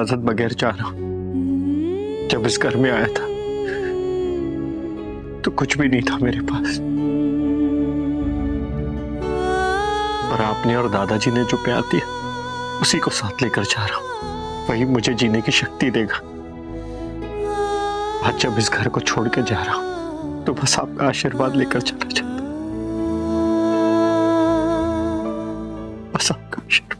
इजाजत बगैर जा रहा हूं। जब इस घर में आया था तो कुछ भी नहीं था मेरे पास, और आपने और दादाजी ने जो प्यार दिया उसी को साथ लेकर जा रहा हूं। वही मुझे जीने की शक्ति देगा। आज जब इस घर को छोड़ के जा रहा हूं तो बस आपका आशीर्वाद लेकर चला जाता, बस आपका आशीर्वाद।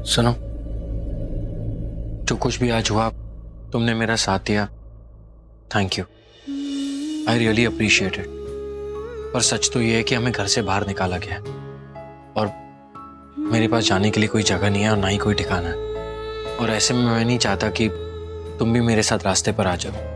सुनो, जो कुछ भी आज हुआ, तुमने मेरा साथ दिया, thank you. I really appreciate it. पर सच तो ये है कि हमें घर से बाहर निकाला गया है और मेरे पास जाने के लिए कोई जगह नहीं है और ना ही कोई ठिकाना है। और ऐसे में मैं नहीं चाहता कि तुम भी मेरे साथ रास्ते पर आ जाओ।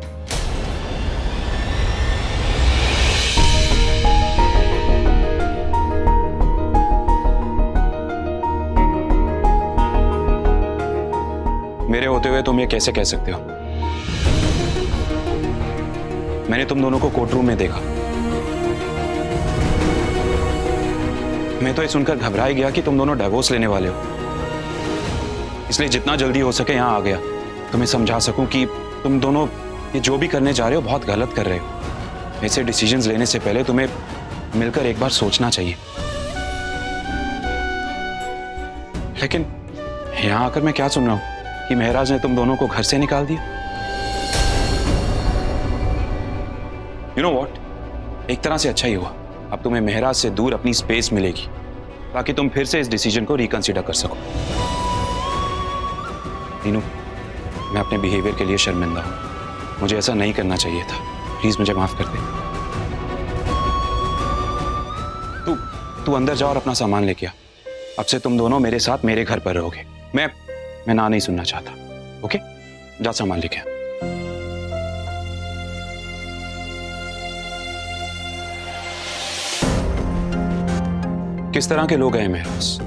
मेरे होते हुए तुम ये कैसे कह सकते हो? मैंने तुम दोनों को कोर्ट रूम में देखा। मैं तो ये सुनकर घबरा ही गया कि तुम दोनों डिवोर्स लेने वाले हो, इसलिए जितना जल्दी हो सके यहाँ आ गया, तुम्हें समझा सकूं कि तुम दोनों ये जो भी करने जा रहे हो बहुत गलत कर रहे हो। ऐसे डिसीजंस लेने से पहले तुम्हें मिलकर एक बार सोचना चाहिए। लेकिन यहाँ आकर मैं क्या सुन रहा हूँ कि महराज ने तुम दोनों को घर से निकाल दिया। यू नो व्हाट, एक तरह से अच्छा ही हुआ। अब तुम्हें महराज से दूर अपनी स्पेस मिलेगी ताकि तुम फिर से इस डिसीजन को रिकंसीडर कर सको। नीनू, मैं अपने बिहेवियर के लिए शर्मिंदा हूं। मुझे ऐसा नहीं करना चाहिए था। प्लीज मुझे माफ कर दे। तू अंदर जा और अपना सामान लेके आ। अब से तुम दोनों मेरे साथ मेरे घर पर रहोगे। मैं ना नहीं सुनना चाहता। ओके, जा सामान लेके आ। किस तरह के लोग हैं महराज?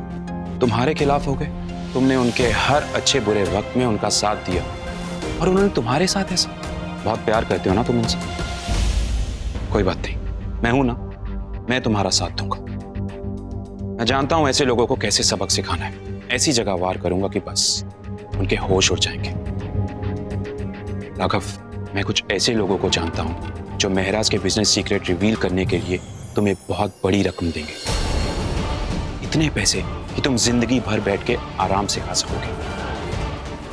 तुम्हारे खिलाफ हो गए। तुमने उनके हर अच्छे बुरे वक्त में उनका साथ दिया और उन्होंने तुम्हारे साथ ऐसा। बहुत प्यार करते हो ना तुम उनसे। कोई बात नहीं, मैं हूं ना, मैं तुम्हारा साथ दूंगा। मैं जानता हूं ऐसे लोगों को कैसे सबक सिखाना है। ऐसी जगह वार करूंगा कि बस उनके होश उड़ जाएंगे। राघव, मैं कुछ ऐसे लोगों को जानता हूं जो महराज के बिजनेस सीक्रेट रिवील करने के लिए तुम्हें बहुत बड़ी रकम देंगे। इतने पैसे कि तुम जिंदगी भर बैठ के आराम से खा सकोगे।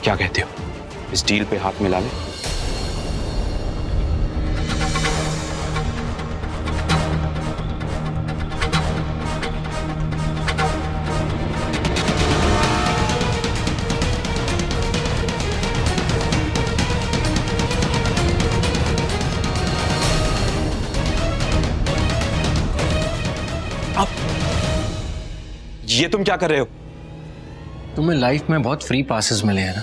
क्या कहते हो, इस डील पे हाथ मिला ले? ये तुम क्या कर रहे हो? तुम्हें लाइफ में बहुत फ्री पासेस मिले हैं ना।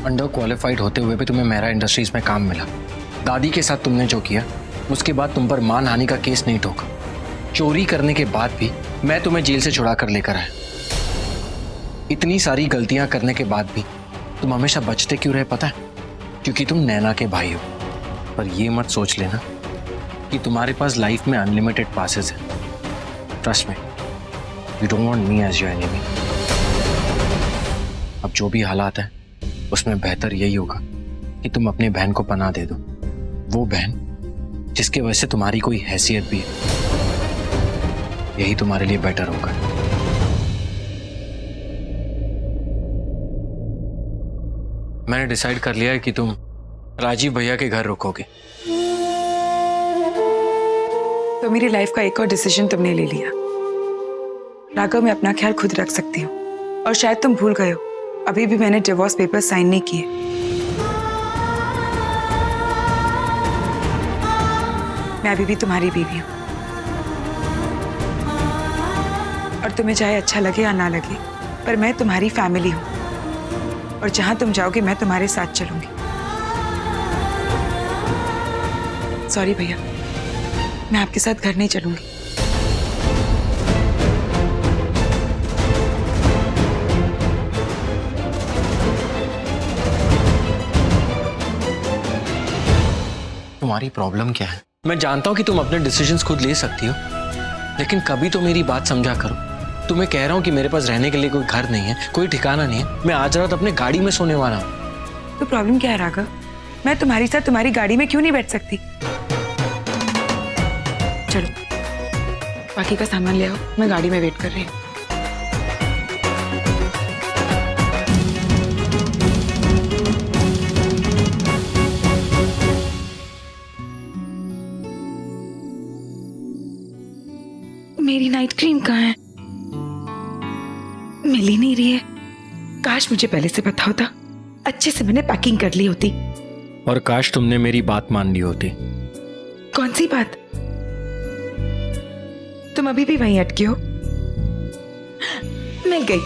अंडर क्वालिफाइड होते हुए भी तुम्हें मेरा इंडस्ट्रीज में काम मिला। दादी के साथ तुमने जो किया, उसके बाद तुम पर मानहानि का केस नहीं ठोका। चोरी करने के बाद भी मैं तुम्हें जेल से छुड़ा कर लेकर आया। इतनी सारी गलतियां करने के बाद भी तुम हमेशा बचते क्यों रहे पता है? क्योंकि तुम नैना के भाई हो। पर ये मत सोच लेना कि तुम्हारे पास लाइफ में अनलिमिटेड पासेस हैं। Trust me, you don't want me as your enemy. अब जो भी हालात है उसमें बेहतर यही होगा कि तुम अपनी बहन को पनाह दे दो। वो बहन जिसके वजह से तुम्हारी कोई हैसियत भी है। यही तुम्हारे लिए बेटर होगा। मैंने डिसाइड कर लिया है कि तुम राजीव भैया के घर रुकोगे। तो मेरी लाइफ का एक और डिसीजन तुमने ले लिया। राघव, मैं अपना ख्याल खुद रख सकती हूँ। और शायद तुम भूल गए हो, अभी भी मैंने डिवोर्स पेपर साइन नहीं किए। मैं अभी भी तुम्हारी बीवी हूँ। और तुम्हें चाहे अच्छा लगे या ना लगे, पर मैं तुम्हारी फैमिली हूँ। और जहां तुम जाओगे मैं तुम्हारे साथ चलूंगी। सॉरी भैया, मैं आपके साथ घर नहीं चलूंगी। तुम्हारी प्रॉब्लम क्या है? मैं जानता हूं कि तुम अपने डिसीजंस खुद ले सकती हो, लेकिन कभी तो मेरी बात समझा करो। तुम्हें कह रहा हूं कि मेरे पास रहने के लिए कोई घर नहीं है, कोई ठिकाना नहीं है। मैं आज रात अपने गाड़ी में सोने वाला हूं। तो प्रॉब्लम क्या है राघव? मैं तुम्हारे साथ तुम्हारी गाड़ी में क्यों नहीं बैठ सकती? चलो, बाकी का सामान ले आओ, मैं गाड़ी में वेट कर रही हूँ। मेरी नाइट क्रीम कहाँ है? मिल ही नहीं रही है। काश मुझे पहले से पता होता, अच्छे से मैंने पैकिंग कर ली होती। और काश तुमने मेरी बात मान ली होती। कौन सी बात? तुम अभी भी वहीं अटके हो। मिल गई।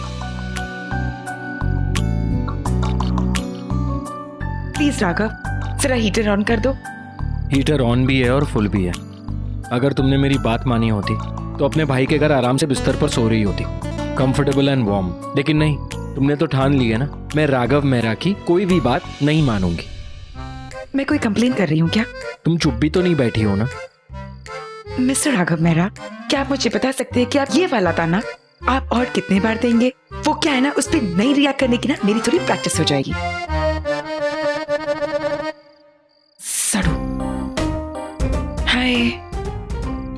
प्लीज राघव, जरा हीटर ऑन कर दो। हीटर ऑन भी है और फुल भी है। अगर तुमने मेरी बात मानी होती तो अपने भाई के घर आराम से बिस्तर पर सो रही होती, कंफर्टेबल एंड वार्म। लेकिन नहीं, तुमने तो ठान ली है ना, मैं राघव मेहरा की कोई भी बात नहीं मानूंगी। मैं कोई कंप्लेन कर रही हूँ क्या? तुम चुप भी तो नहीं बैठी हो ना? मिस्टर राघव मेहरा, क्या आप मुझे बता सकते हैं कि आप ये वाला ताना आप और कितने बार देंगे? वो क्या है ना, उस पर नहीं रिएक्ट करने की ना मेरी थोड़ी प्रैक्टिस हो जाएगी। सड़ो। हाय,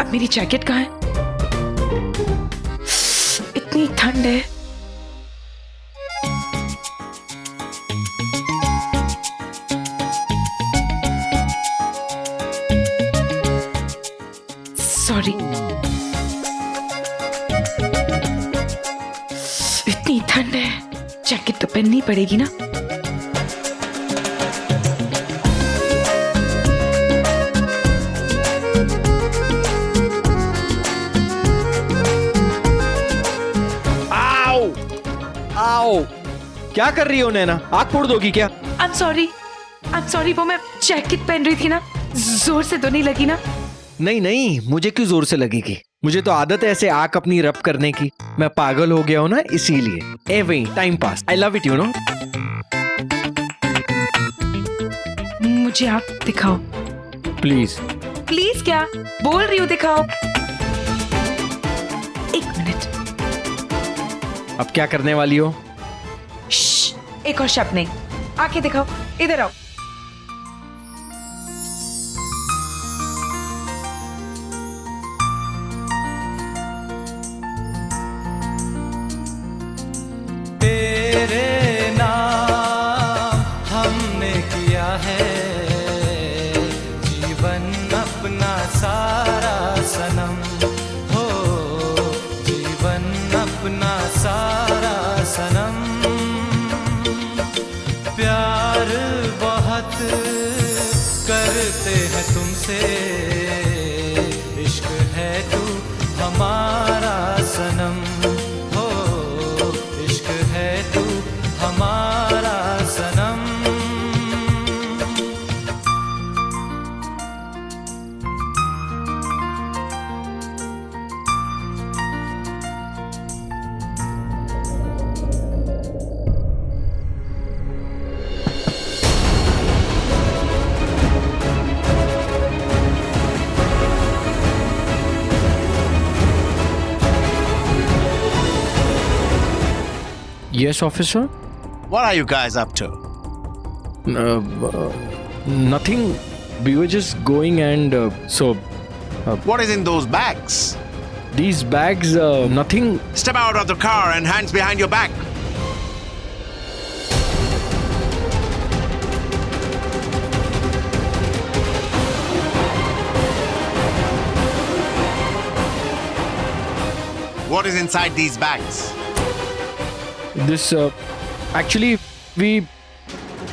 अब मेरी जैकेट कहाँ है? इतनी ठंड है। सॉरी। इतनी ठंड है, जैकेट तो पहननी पड़ेगी ना। आओ, क्या कर रही हो नैना? आग फोड़ दोगी क्या? I'm sorry, वो मैं जैकेट पहन रही थी ना, जोर से तो नहीं लगी ना? नहीं नहीं, मुझे क्यों जोर से लगेगी? मुझे तो आदत है ऐसे आग अपनी रब करने की। मैं पागल हो गया हूं ना, इसीलिए। ए वही time pass, I love it you know. मुझे आप दिखाओ प्लीज। प्लीज। क्या बोल रही हो? दिखाओ। एक मिनट। अब क्या करने वाली हो? एक और शब्द नहीं, आके दिखाओ। इधर आओ। तेरे नाम हमने किया है जीवन अपना सारा सनम हो, जीवन अपना सारा सनम। प्यार बहुत करते हैं तुमसे, इश्क है तू हमारा सनम। Yes, officer. What are you guys up to? Nothing. We were just going and What is in those bags? these bags, nothing. Step out of the car and hands behind your back. What is inside these bags? This, actually, we.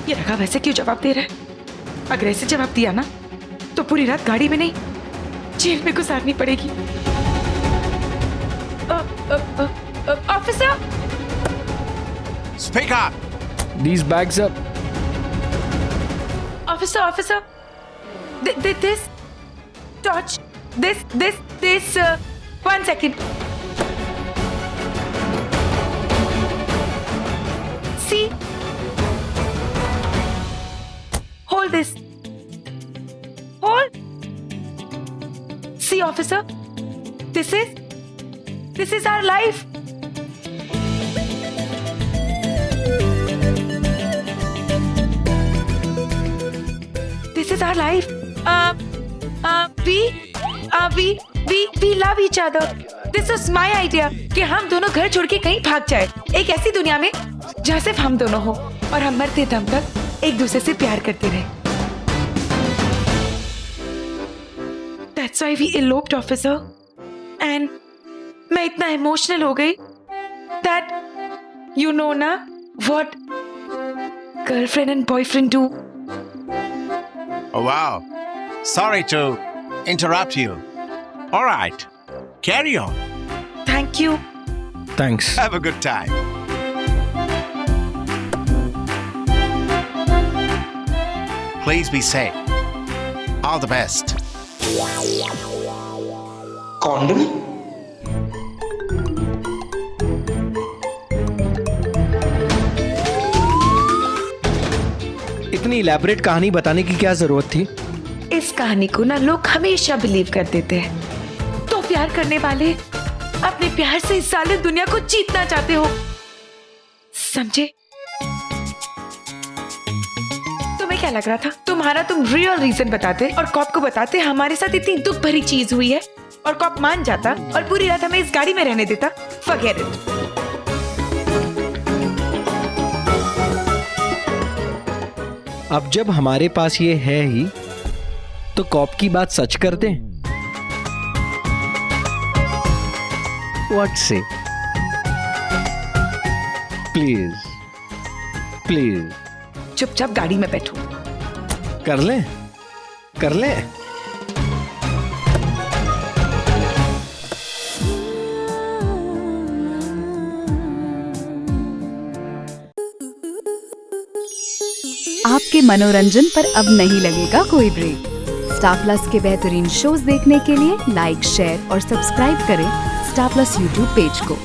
ये रखा वैसे क्यों जवाब दे रहा है? अगर ऐसे जवाब दिया ना तो पूरी रात गाड़ी में नहीं जेल में गुजारनी पड़ेगी। Officer, Speak up. These bags are. Officer, this torch, this, 1 second. See, hold this. Hold. See, officer, this is our life. This is our life. We love each other. This was my idea कि हम दोनों घर छोड़ के कहीं भाग जाए, एक ऐसी दुनिया में जहाँ सिर्फ हम दोनों हो और हम मरते दम तक एक दूसरे से प्यार करते रहे। That's why we eloped, officer. And मैं इतना इमोशनल हो गई that you know ना what girlfriend and boyfriend do. Oh wow. Sorry to interrupt you. All right. Carry on. Thank you. Thanks. Have a good time. Please be safe. All the best. Condom? इतनी elaborate कहानी बताने की क्या जरूरत थी? इस कहानी को ना लोग हमेशा बिलीव कर देते हैं। तो प्यार करने वाले अपने प्यार से इस साले दुनिया को जीतना चाहते हो, समझे? तुम्हें क्या लग रहा था? तुम रियल रीजन बताते और कॉप को बताते हमारे साथ इतनी दुख भरी चीज हुई है और कॉप मान जाता और पूरी रात हमें इस गाड़ी में रहने देता। Forget it. अब जब हमारे पास ये है ही तो कॉप की बात सच कर दें। व्हाट से? प्लीज प्लीज चुपचाप गाड़ी में बैठो। कर ले कर ले। आपके मनोरंजन पर अब नहीं लगेगा कोई ब्रेक। स्टार प्लस के बेहतरीन शोज देखने के लिए लाइक, शेयर और सब्सक्राइब करें स्टार प्लस यूट्यूब पेज को।